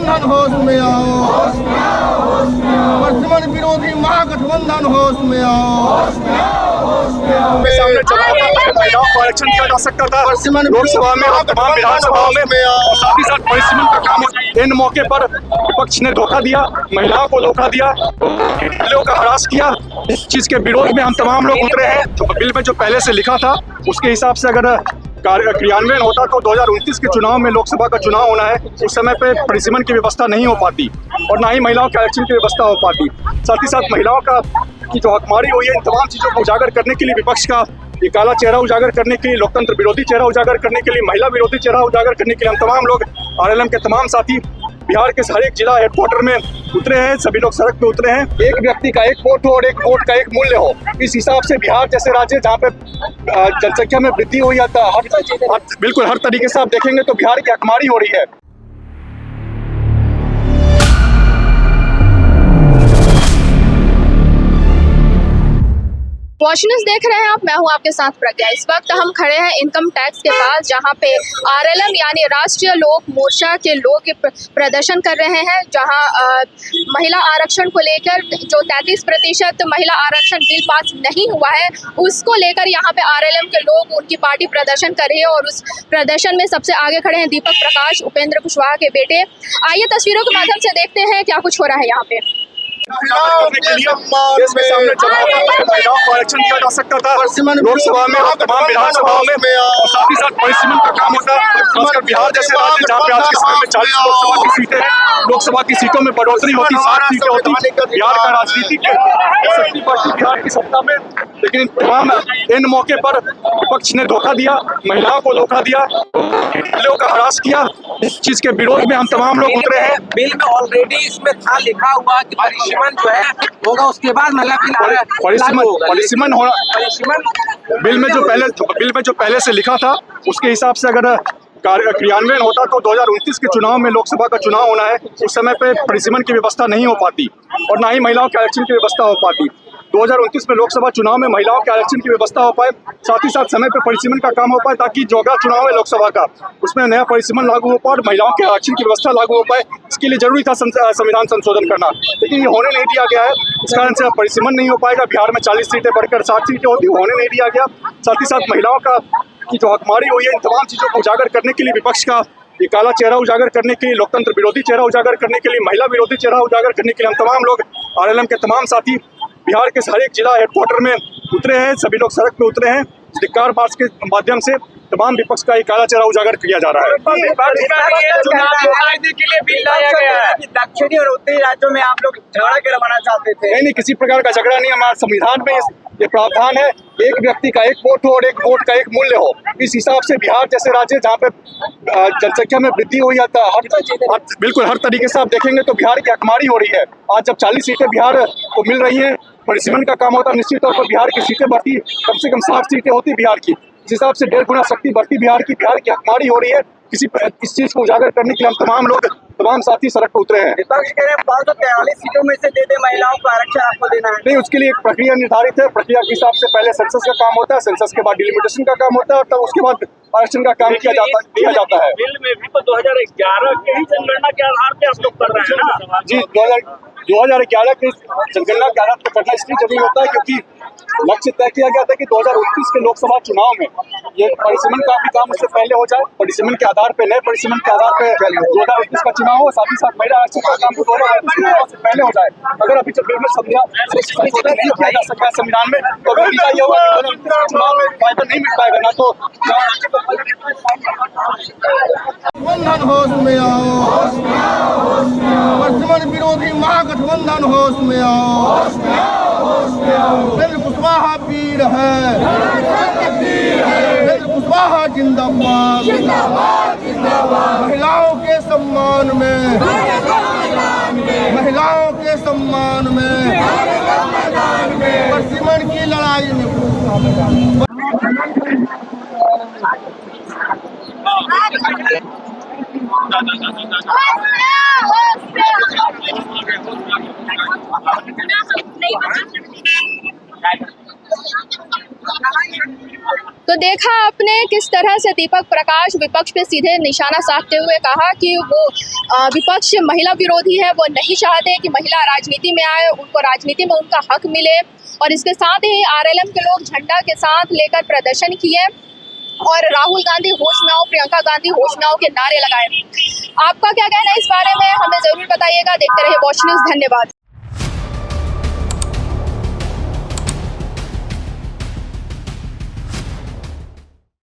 गठबंधन होश में आओ, परसिमन विरोधी महागठबंधन होश में आओ। सामने चुनाव था, महिलाओं को आरक्षण दिया जा सकता था लोकसभा में और तमाम विधानसभाओं में, और साथ ही साथ परिसीमन का काम होता। इन मौके पर विपक्ष ने धोखा दिया, महिलाओं को धोखा दिया, लोगों का हरास किया। इस चीज के विरोध में हम तमाम लोग उतरे हैं। तो बिल में जो पहले से लिखा था उसके हिसाब से अगर क्रियान्वयन होता तो 2029 के चुनाव में लोकसभा का चुनाव होना है, उस समय पे परिसीमन की व्यवस्था नहीं हो पाती और ना ही महिलाओं के आरक्षण की व्यवस्था हो पाती। साथ ही साथ महिलाओं का की जो हकमारी हुई है, इन तमाम चीजों को उजागर करने के लिए, विपक्ष का ये काला चेहरा उजागर करने के लिए, लोकतंत्र विरोधी चेहरा उजागर करने के लिए, महिला विरोधी चेहरा उजागर करने के लिए हम तमाम लोग आरएलएम के तमाम साथी बिहार के हर एक जिला हेडक्वार्टर में उतरे हैं। सभी लोग सड़क पे उतरे हैं। एक व्यक्ति का एक वोट हो और एक वोट का एक मूल्य हो, इस हिसाब से बिहार जैसे राज्य जहाँ पे जनसंख्या में वृद्धि हुई जाता है, बिल्कुल हर तरीके से आप देखेंगे तो बिहार की हकमारी हो रही है। वॉच न्यूज़ देख रहे हैं आप, मैं हूं आपके साथ प्रज्ञा। इस वक्त हम खड़े हैं इनकम टैक्स के पास, जहां पे आरएलएम यानी राष्ट्रीय लोक मोर्चा के लोग प्रदर्शन कर रहे हैं, जहां महिला आरक्षण को लेकर जो 33% महिला आरक्षण बिल पास नहीं हुआ है, उसको लेकर यहां पे आरएलएम के लोग, उनकी पार्टी प्रदर्शन कर रही है। और उस प्रदर्शन में सबसे आगे खड़े हैं दीपक प्रकाश, उपेंद्र कुशवाहा के बेटे। आइए तस्वीरों के माध्यम से देखते हैं क्या कुछ हो रहा है यहाँ पे। देश के सामने चुनाव था, महिलाओं को आरक्षण दिया जा सकता था लोकसभा में और तमाम विधानसभाओं में, और साथ ही साथ परिसीमन का काम होता। खासकर बिहार जैसे राज्य जहाँ पे आज के समय में 40 लोकसभा की सीटें हैं, लोकसभा की सीटों में बढ़ोतरी होती, 7 सीटें होती। बिहार का राजनीतिक शक्ति पार्टी बिहार की सत्ता में, लेकिन तमाम इन मौके पर विपक्ष ने धोखा दिया, महिलाओं को धोखा दिया, लोगों का हरास किया। इस चीज के विरोध में हम तमाम लोग उतरे हैं। बिल में ऑलरेडी इसमें था लिखा हुआ कि परिसीमन जो है होगा, उसके बाद महिला परिसीमन होना। बिल में जो पहले से लिखा था उसके हिसाब से अगर क्रियान्वयन होता तो 2029 के चुनाव में लोकसभा का चुनाव होना है, उस समय पे परिसीमन की व्यवस्था नहीं हो पाती और ना ही महिलाओं के आरक्षण की व्यवस्था हो पाती। 2029 में लोकसभा चुनाव में महिलाओं के आरक्षण की व्यवस्था हो पाए, साथ ही साथ समय पे परिसीमन का काम हो पाए, ताकि जो अगला चुनाव है लोकसभा का, उसमें नया परिसीमन लागू हो पाए और महिलाओं के आरक्षण की व्यवस्था लागू हो पाए। इसके लिए जरूरी था संविधान संशोधन करना, लेकिन ये होने नहीं दिया गया है। इस कारण से परिसीमन नहीं हो पाएगा। बिहार में 40 सीटें बढ़कर 60 सीटें होती, होने नहीं दिया गया। साथ ही साथ महिलाओं का की जो हकमारी हुई है, इन तमाम चीजों को उजागर करने के लिए, विपक्ष का ये काला चेहरा उजागर करने के लिए, लोकतंत्र विरोधी चेहरा उजागर करने के लिए, महिला विरोधी चेहरा उजागर करने के लिए हम तमाम लोग आरएलएम के तमाम साथी बिहार के हर एक जिला हेडक्वार्टर में उतरे हैं। सभी लोग सड़क पे उतरे हैं। धिक्कार मार्च के माध्यम से तमाम विपक्ष का ये काला चेहरा उजागर किया जा रहा है। के लिए बिल लाया गया है। दक्षिणी और उत्तरी राज्यों में आप लोग झगड़ा करवाना चाहते थे। नहीं, किसी प्रकार का झगड़ा नहीं। हमारे संविधान में ये प्रावधान है, एक व्यक्ति का एक वोट हो और एक वोट का एक मूल्य हो। इस हिसाब से बिहार जैसे राज्य जहाँ पे जनसंख्या में वृद्धि हुई जाता है, बिल्कुल हर तरीके से आप देखेंगे तो बिहार की हकमारी हो रही है। आज जब 40 सीटें बिहार को मिल रही है, परिसीमन का काम होता है, निश्चित तौर पर बिहार की सीटें बढ़ती, कम से कम 60 सीटें होती बिहार की। इस हिसाब से 1.5 गुना शक्ति बढ़ती बिहार की हकमारी हो रही है। इस चीज को उजागर करने के लिए हम तमाम साथी सड़क पर उतरे हैं। विपक्ष कह रहे हैं 543 सीटों में से दे दे महिलाओं को आरक्षण आपको देना है। नहीं, उसके लिए एक प्रक्रिया निर्धारित है। प्रक्रिया के हिसाब से पहले सेंसस का काम होता है, सेंसस के बाद डिलिमिटेशन का काम होता है और तब उसके बाद आरक्षण का काम किया जाता है। बिल में भी तो 2011 के ही जनगणना के आधार पे आप लोग कर रहे हैं ना? जी, 2011 के जनगणना के आधार पर करना इसलिए जरूरी होता है क्योंकि लक्ष्य तय किया गया था कि 2029 के लोकसभा चुनाव में ये परिसीमन का भी काम उससे पहले हो जाए। परिसीमन के आधार पे, नए परिसीमन के आधार पे 2029 का चुनाव हो, साथ ही साथ महिला आरक्षण का काम 2029 से पहले हो जाए। अगर अभी जब बिल में नहीं किया जा सका है संविधान में, तो अभी ये होगा कि 2029 चुनाव में फायदा नहीं मिल पाएगा ना। तो गठबंधन होश में आओ, परसिमन विरोधी महागठबंधन होश में आओ। उपेंद्र कुशवाहा वीर है, उपेंद्र कुशवाहा जिंदाबाद। महिलाओं के सम्मान में, महिलाओं के सम्मान में, परसिमन की लड़ाई में तो देखा आपने किस तरह से दीपक प्रकाश विपक्ष पे सीधे निशाना साधते हुए कहा कि वो विपक्ष महिला विरोधी है, वो नहीं चाहते कि महिला राजनीति में आए, उनको राजनीति में उनका हक मिले। और इसके साथ ही आरएलएम के लोग झंडा के साथ लेकर प्रदर्शन किए और राहुल गांधी होश में आओ, प्रियंका गांधी होश में आओ के नारे लगाए। आपका क्या कहना है इस बारे में, हमें जरूर बताइएगा। देखते रहिए वॉच न्यूज़। धन्यवाद।